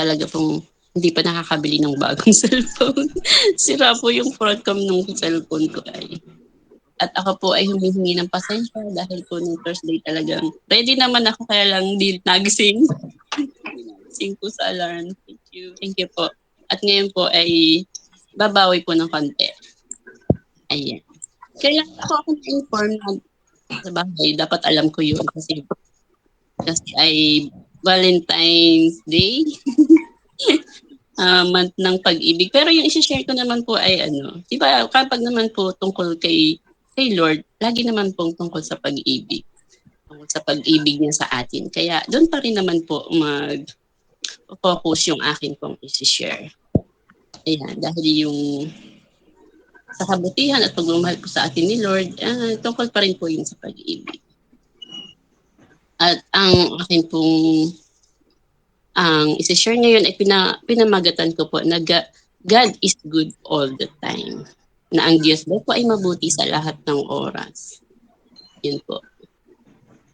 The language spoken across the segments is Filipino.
talaga pong hindi pa nakakabili ng bagong cellphone. Sira po yung front cam nung cellphone ko ay. At ako po ay humihingi ng pasensya dahil po nung Thursday talagang ready naman ako kaya lang hindi nagising. Nagising po sa alarm. Thank you. Thank you po. At ngayon po ay babawi po ng konti. Ayan. Kaya ako na-inform na sa bahay. Dapat alam ko yun kasi ay Valentine's Day. Month ng pag-ibig. Pero yung isi-share ko naman po ay ano, di ba kapag naman po tungkol kay Lord, lagi naman pong tungkol sa pag-ibig. Tungkol sa pag-ibig niya sa atin. Kaya doon pa rin naman po mag-focus yung akin pong isi-share. Ayan, dahil yung sa kabutihan at pagmamahal ko sa atin ni Lord, tungkol pa rin po yun sa pag-ibig. At ang akin pong ang isi-share ngayon ay pinamagatan ko po na God is good all the time. Na ang Diyos daw po ay mabuti sa lahat ng oras. Yun po.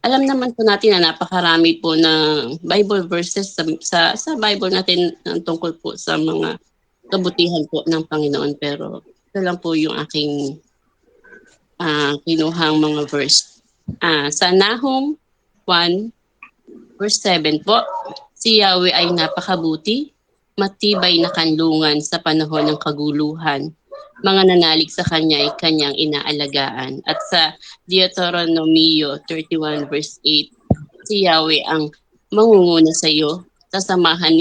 Alam naman po natin na napakarami po ng Bible verses sa Bible natin tungkol po sa mga kabutihan po ng Panginoon. Pero ito lang po yung aking kinuhang mga verse. Sa Nahum 1 verse 7 po, si Yahweh ay napakabuti, matibay na kanlungan sa panahon ng kaguluhan. Mga nanalig sa kanya ay kanyang inaalagaan. At sa Deuteronomio 31 verse 8, si Yahweh ang mangunguna sa iyo, sasamahan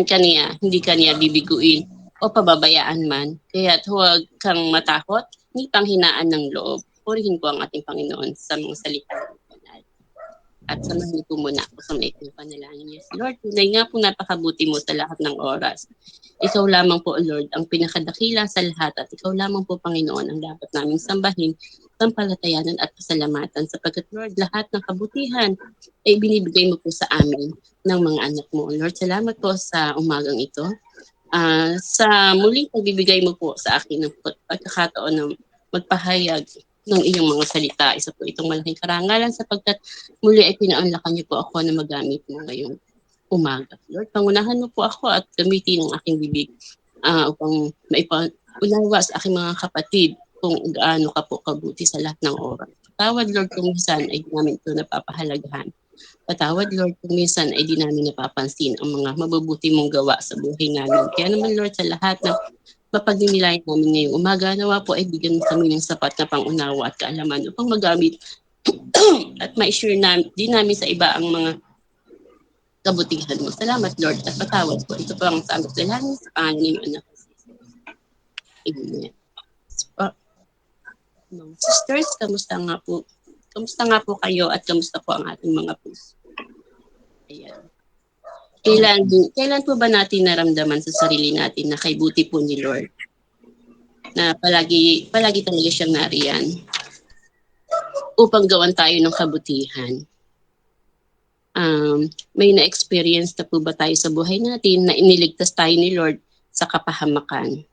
ka niya, hindi ka niya bibiguin o pababayaan man. Kaya't huwag kang matakot, ni panghinaan ng loob. Purihin ko ang ating Panginoon sa mga salita. At samahin ko muna ako sa maikling panalangin. Yes, Lord, tunay nga po napakabuti mo sa lahat ng oras. Ikaw lamang po, Lord, ang pinakadakila sa lahat at ikaw lamang po, Panginoon, ang dapat naming sambahin, sampalatayanan at pasalamatan sapagkat, Lord, lahat ng kabutihan ay binibigay mo po sa amin ng mga anak mo. Lord, salamat po sa umagang ito. Sa muling pagbibigay mo po sa akin ng pagkakataon ng magpahayag ng iyong mga salita. Isa po itong malaking karangalan sapagkat muli ay pinaunlakan niyo po ako na magamit mo ngayong umaga. Lord, pangunahan mo po ako at gamitin ang aking bibig upang maipaunawa sa aking mga kapatid kung gaano ka po kabuti sa lahat ng oras. Patawad, Lord, kung minsan ay di namin ito napapahalagahan. Patawad, Lord, kung minsan ay di namin napapansin ang mga mabubuti mong gawa sa buhay namin. Kaya naman, Lord, sa lahat ng mapagdinilayan namin ngayong umaga, nawa po ay bigyan mo kami ng sapat na pangunawa at kaalaman upang magamit at ma-share din namin sa iba ang mga kabutihan mo. Salamat, Lord, at patawad po. Ito po ang sagot sa langit sa pangalan ng anak. Amen. Sisters, kamusta nga po? Kamusta nga po kayo at kamusta po ang ating mga puso? Ayan. Kailan po ba natin naramdaman sa sarili natin na kay buti po ni Lord? Na palagi talaga siyang nariyan upang gawan tayo ng kabutihan. May na-experience na po ba tayo sa buhay natin na iniligtas tayo ni Lord sa kapahamakan?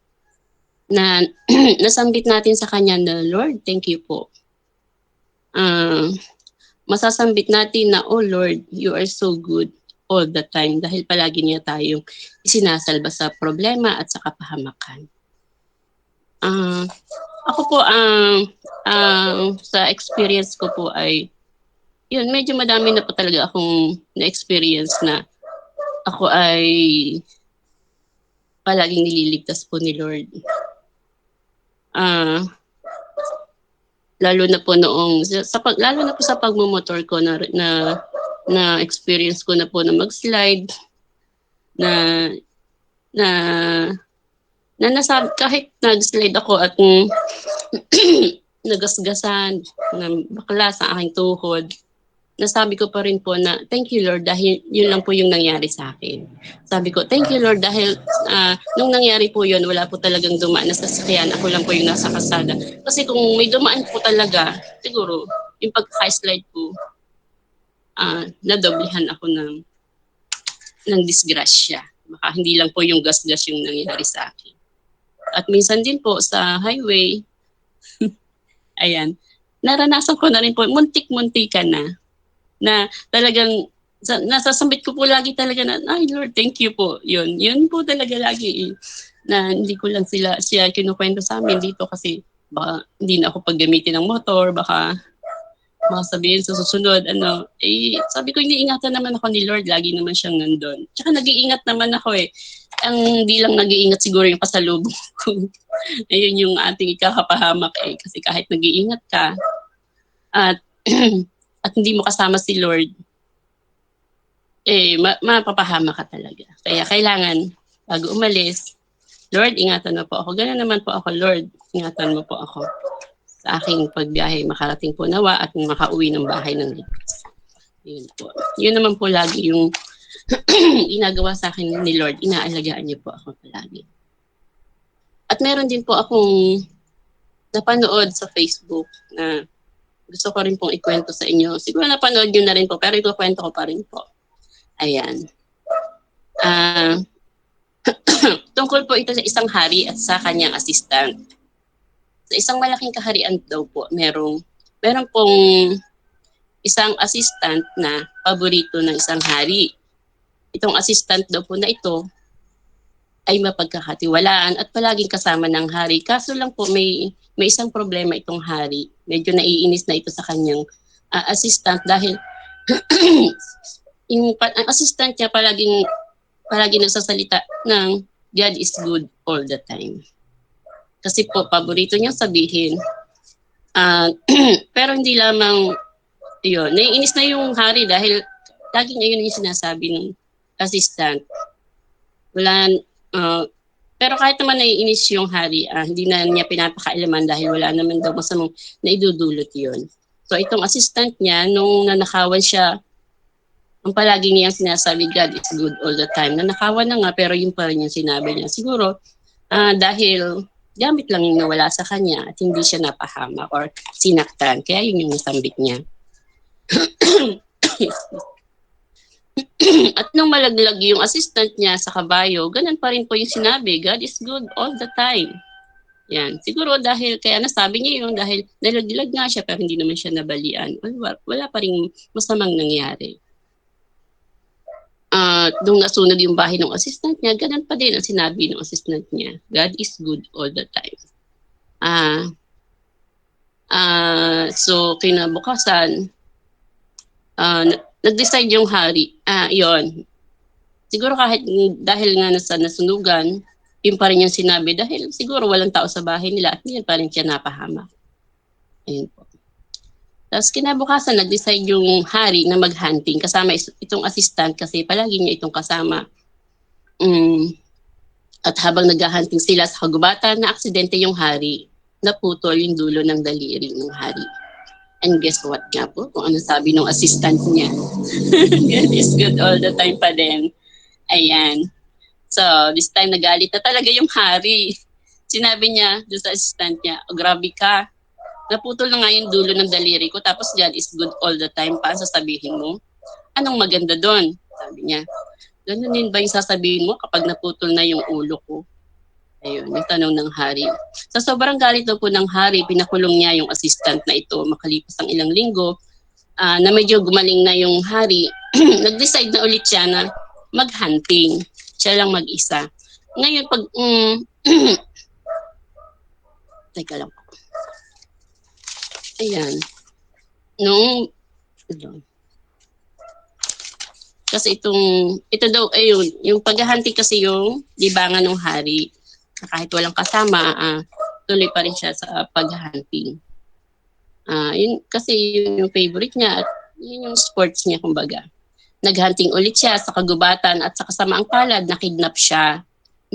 Na nasambit natin sa Kanya na, Lord, thank you po. Masasambit natin na, oh Lord, you are so good all the time dahil palagi niya tayong isinasalba sa problema at sa kapahamakan. Ako po, sa experience ko po ay, yun, medyo madami na po talaga akong na-experience na ako ay palaging nililigtas po ni Lord. Lalo na po lalo na po sa pagmumotor ko na experience ko na po na mag-slide na nasabi kahit nag-slide ako at nagasgasan na bakla sa aking tuhod, nasabi ko pa rin po na thank you Lord dahil yun lang po yung nangyari sa akin. Sabi ko, thank you Lord dahil nung nangyari po yun, wala po talagang dumaan na sasakyan. Ako lang po yung nasa kalsada. Kasi kung may dumaan po talaga, siguro yung pagka-slide po, nadoblihan ako ng disgrasya. Baka hindi lang po yung gas-gas yung nangyari sa akin. At minsan din po sa highway, ayan, naranasan ko na rin po, muntik-muntikan na talagang Nasasambit ko po lagi talaga na, ay Lord, thank you po. Yun po talaga lagi na hindi ko lang siya kinukwento sa amin dito kasi baka hindi na ako paggamitin ng motor, baka sabihin sa susunod, sabi ko, iniingatan naman ako ni Lord, lagi naman siyang nandun. Tsaka nag-iingat naman ako eh. Ang hindi lang nag-iingat siguro yung pasalubong ko. Ayun yung ating ikakapahamak eh. Kasi kahit nag-iingat ka, at, at hindi mo kasama si Lord, mapapahamak ka talaga. Kaya kailangan, bago umalis, Lord, ingatan mo po ako. Ganun naman po ako, Lord, ingatan mo po ako sa aking pagbiyahe, makarating po nawa at makauwi ng bahay ng ligtas. Yun po. Yun naman po lagi yung ginagawa sa akin ni Lord. Inaalagaan niyo po ako palagi. At meron din po akong napanood sa Facebook na gusto ko rin pong ikwento sa inyo. Siguro napanood nyo na rin po, pero ikukwento ko pa rin po. Ayan. Tungkol po ito sa isang hari at sa kanyang assistant. Sa isang malaking kaharian daw po, meron pong isang assistant na paborito ng isang hari. Itong assistant daw po na ito ay mapagkakatiwalaan at palaging kasama ng hari. Kaso lang po may isang problema itong hari. Medyo naiinis na ito sa kanyang assistant dahil ang assistant niya palaging nagsasalita ng God is good all the time. Kasi po, paborito niyang sabihin. Pero hindi lamang yun. Naiinis na yung hari dahil laging ayun yung sinasabi ng assistant. Pero kahit naman naiinis yung hari, hindi na niya pinapakailaman dahil wala naman daw masamang naidudulot yun. So itong assistant niya, nung nanakawan siya, ang palagi niyang sinasabi, God is good all the time. Nanakawan na nga, pero yun pa rin yung sinabi niya. Siguro, dahil gamit lang yung nawala sa kanya at hindi siya napahama or sinaktan. Kaya yun yung nasambit niya. At nung malaglag yung assistant niya sa kabayo, ganun pa rin po yung sinabi, God is good all the time. Yan. Siguro dahil, kaya nasabi niya yun, dahil nalaglag nga siya pero hindi naman siya nabalian. Wala pa rin masamang nangyari. Nung nasunog yung bahay ng assistant niya, ganun pa din ang sinabi ng assistant niya. God is good all the time. So, kinabukasan, nag-decide yung hari. Yon. Siguro kahit dahil nga nasunugan, yun pa rin yung sinabi dahil siguro walang tao sa bahay nila at yun pa rin siya napahamak. Ayun po. Tapos kinabukasan, nag-decide yung hari na mag-hunting kasama itong assistant kasi palagi niya itong kasama. At habang nag-hunting sila sa kagubatan, na aksidente yung hari, naputol yung dulo ng daliri ng hari. And guess what nga po? Kung ano sabi ng assistant niya. God is good all the time pa din. Ayan. So, this time nagalit na talaga yung hari. Sinabi niya doon sa assistant niya, grabe ka. Naputol na nga yung dulo ng daliri ko tapos God is good all the time pa sasabihin mo. Anong maganda doon? Sabi niya. Ganun din ba yung sasabihin mo kapag naputol na yung ulo ko? Ayun, yung tanong ng hari. Sa sobrang galit daw po ng hari, pinakulong niya yung assistant na ito makalipas ang ilang linggo na medyo gumaling na yung hari. Nag-decide na ulit siya na mag-hunting. Siya lang mag-isa. Ngayon, pag... Teka lang po. Ayan. Kasi ito daw, ayun, yung pag-hunting kasi yung libangan ng hari. Kahit walang kasama, tuloy pa rin siya sa pag-hunting. Yun, kasi yun yung favorite niya at yun yung sports niya, kumbaga. Nag-hunting ulit siya sa kagubatan at sa kasamaang palad, nakidnap siya